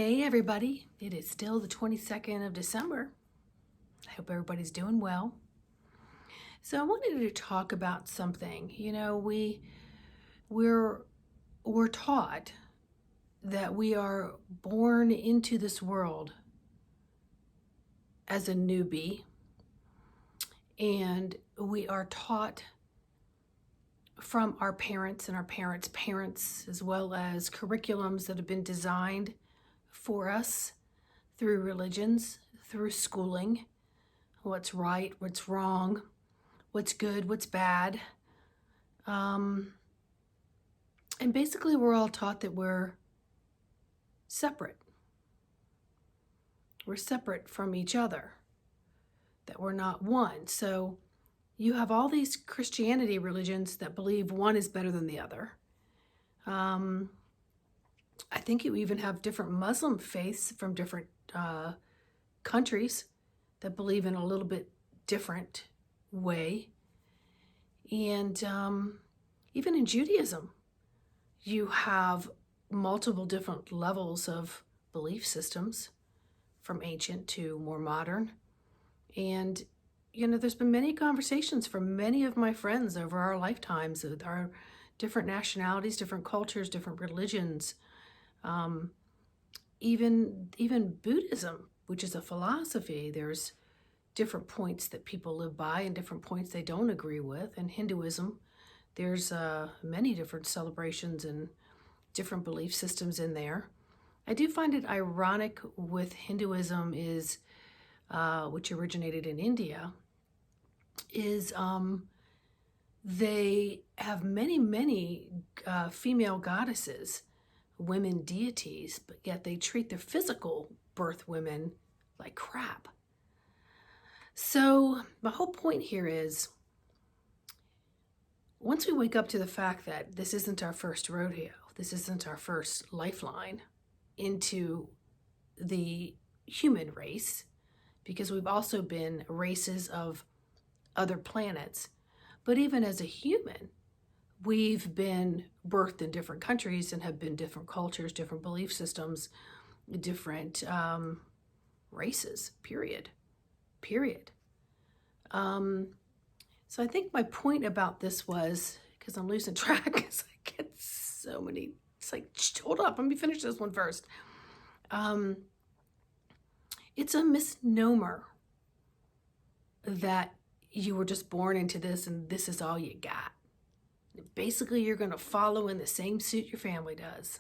Hey everybody, it is still the 22nd of December. I hope everybody's doing well. So I wanted to talk about something. We're taught that we are born into this world as a newbie, and we are taught from our parents and our parents' parents, as well as curriculums that have been designed for us through religions, through schooling, what's right, what's wrong, what's good, what's bad. And basically we're all taught that we're separate. We're separate from each other, that we're not one. So you have all these Christianity religions that believe one is better than the other. I think you even have different Muslim faiths from different countries that believe in a little bit different way. And even in Judaism, you have multiple different levels of belief systems, from ancient to more modern. And, there's been many conversations from many of my friends over our lifetimes with our different nationalities, different cultures, different religions. Even Buddhism, which is a philosophy, there's different points that people live by and different points they don't agree with. And Hinduism, there's many different celebrations and different belief systems in there. I do find it ironic with Hinduism is, which originated in India, is they have many female goddesses, women deities, but yet they treat their physical birth women like crap. So my whole point here is, once we wake up to the fact that this isn't our first rodeo, this isn't our first lifeline into the human race, because we've also been races of other planets, but even as a human, we've been birthed in different countries and have been different cultures, different belief systems, different races, period. So I think my point about this was, because I'm losing track, because I get so many, it's like, hold up, let me finish this one first. It's a misnomer that you were just born into this and this is all you got. Basically, you're going to follow in the same suit your family does.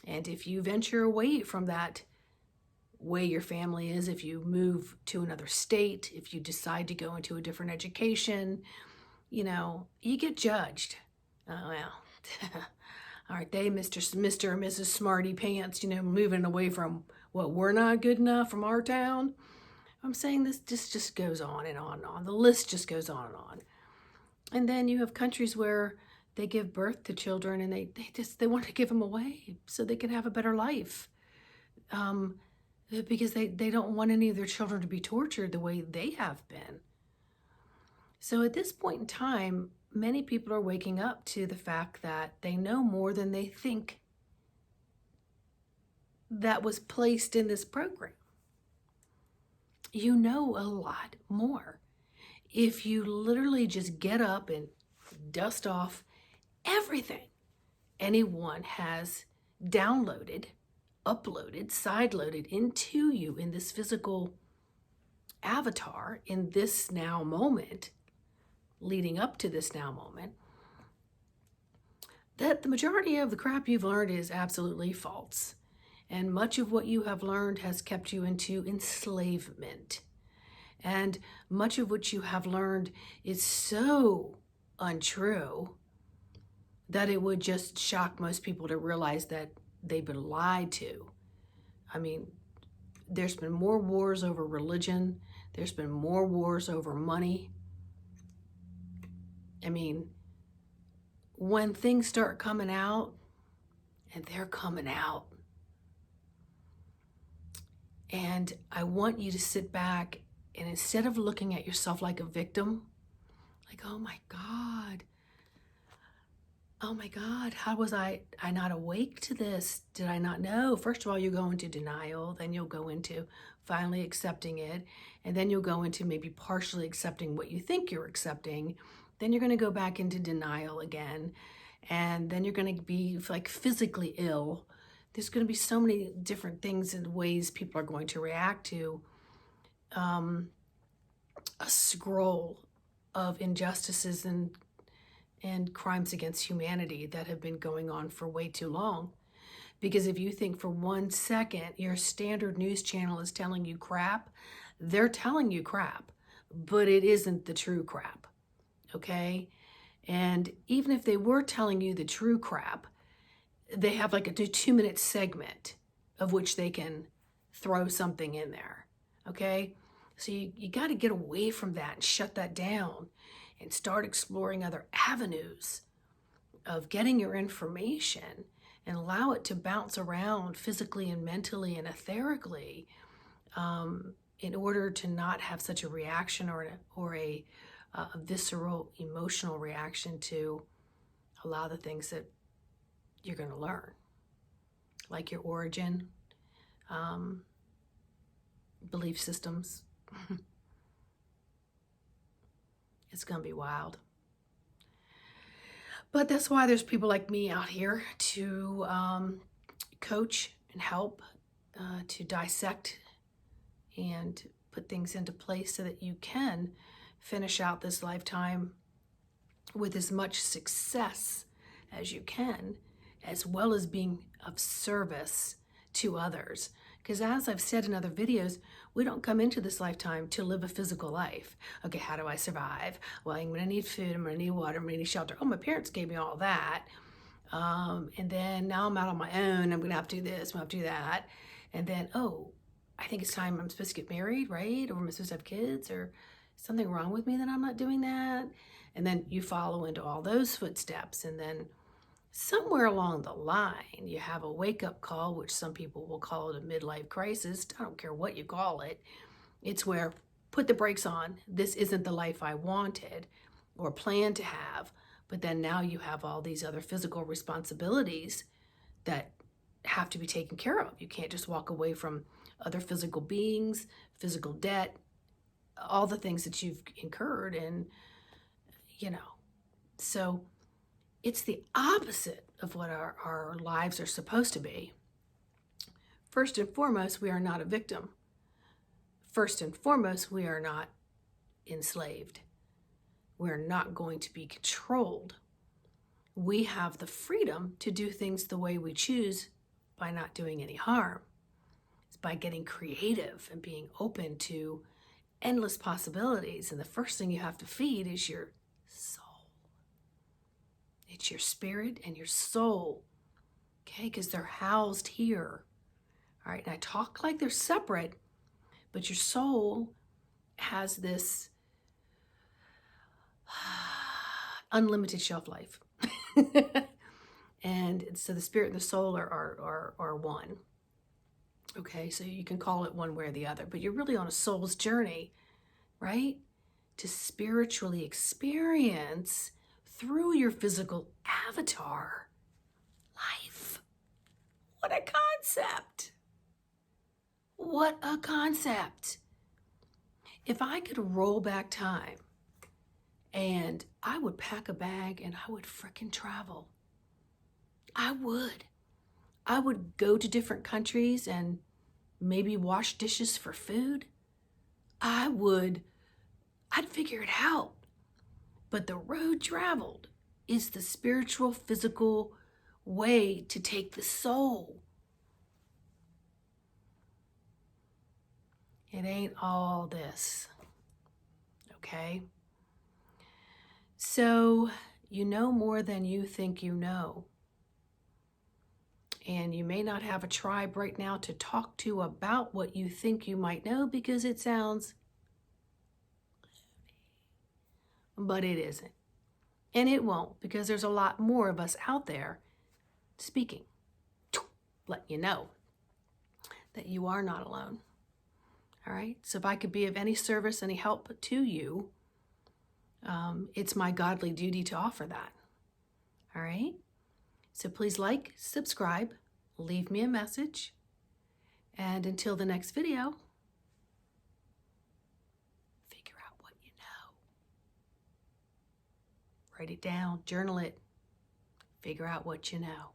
And if you venture away from that way your family is, if you move to another state, if you decide to go into a different education, you get judged. Oh, well, aren't they Mr. or Mrs. Smarty Pants, moving away from what we're not good enough from our town? I'm saying this just goes on and on and on. The list just goes on and on. And then you have countries where they give birth to children and they want to give them away so they can have a better life. Because they don't want any of their children to be tortured the way they have been. So at this point in time, many people are waking up to the fact that they know more than they think that was placed in this program. You know a lot more if you literally just get up and dust off everything anyone has downloaded, uploaded, sideloaded into you in this physical avatar in this now moment, leading up to this now moment, that the majority of the crap you've learned is absolutely false. And much of what you have learned has kept you into enslavement. And much of what you have learned is so untrue that it would just shock most people to realize that they've been lied to. I mean, there's been more wars over religion. There's been more wars over money. I mean, when things start coming out, and they're coming out, and I want you to sit back and instead of looking at yourself like a victim, like, oh my God, oh my God, how was I not awake to this? Did I not know? First of all, you go into denial, then you'll go into finally accepting it, and then you'll go into maybe partially accepting what you think you're accepting. Then you're going to go back into denial again, and then you're going to be like physically ill. There's going to be so many different things and ways people are going to react to a scroll of injustices and crimes against humanity that have been going on for way too long. Because if you think for 1 second your standard news channel is telling you crap, they're telling you crap, but it isn't the true crap, okay? And even if they were telling you the true crap, they have like a 2-minute segment of which they can throw something in there, okay? So you got to get away from that and shut that down and start exploring other avenues of getting your information and allow it to bounce around physically and mentally and etherically in order to not have such a reaction or a visceral emotional reaction to a lot of the things that you're going to learn, like your origin, belief systems. It's going to be wild. But that's why there's people like me out here to coach and help to dissect and put things into place so that you can finish out this lifetime with as much success as you can, as well as being of service to others. Because as I've said in other videos, we don't come into this lifetime to live a physical life. Okay, how do I survive? Well, I'm going to need food, I'm going to need water, I'm going to need shelter. Oh, my parents gave me all that. And then now I'm out on my own, I'm going to have to do this, I'm going to have to do that. And then, oh, I think it's time I'm supposed to get married, right? Or am I supposed to have kids? Or something wrong with me that I'm not doing that? And then you follow into all those footsteps. And then somewhere along the line, you have a wake-up call, which some people will call it a midlife crisis. I don't care what you call it. It's where, put the brakes on. This isn't the life I wanted or planned to have. But then now you have all these other physical responsibilities that have to be taken care of. You can't just walk away from other physical beings, physical debt, all the things that you've incurred. And, so it's the opposite of what our lives are supposed to be. First and foremost, we are not a victim. First and foremost, we are not enslaved. We're not going to be controlled. We have the freedom to do things the way we choose by not doing any harm. It's by getting creative and being open to endless possibilities. And the first thing you have to feed is your soul. It's your spirit and your soul, okay? Because they're housed here, all right? And I talk like they're separate, but your soul has this unlimited shelf life. And so the spirit and the soul are one, okay? So you can call it one way or the other, but you're really on a soul's journey, right? To spiritually experience through your physical avatar life. What a concept. What a concept. If I could roll back time and I would pack a bag and I would frickin' travel. I would. I would go to different countries and maybe wash dishes for food. I'd figure it out. But the road traveled is the spiritual, physical way to take the soul. It ain't all this, okay? So you know more than you think you know. And you may not have a tribe right now to talk to about what you think you might know because it sounds, but it isn't. And it won't, because there's a lot more of us out there speaking, letting you know that you are not alone. All right? So if I could be of any service, any help to you, it's my godly duty to offer that. All right? So please like, subscribe, leave me a message, and until the next video, figure out what you know. Write it down, journal it, figure out what you know.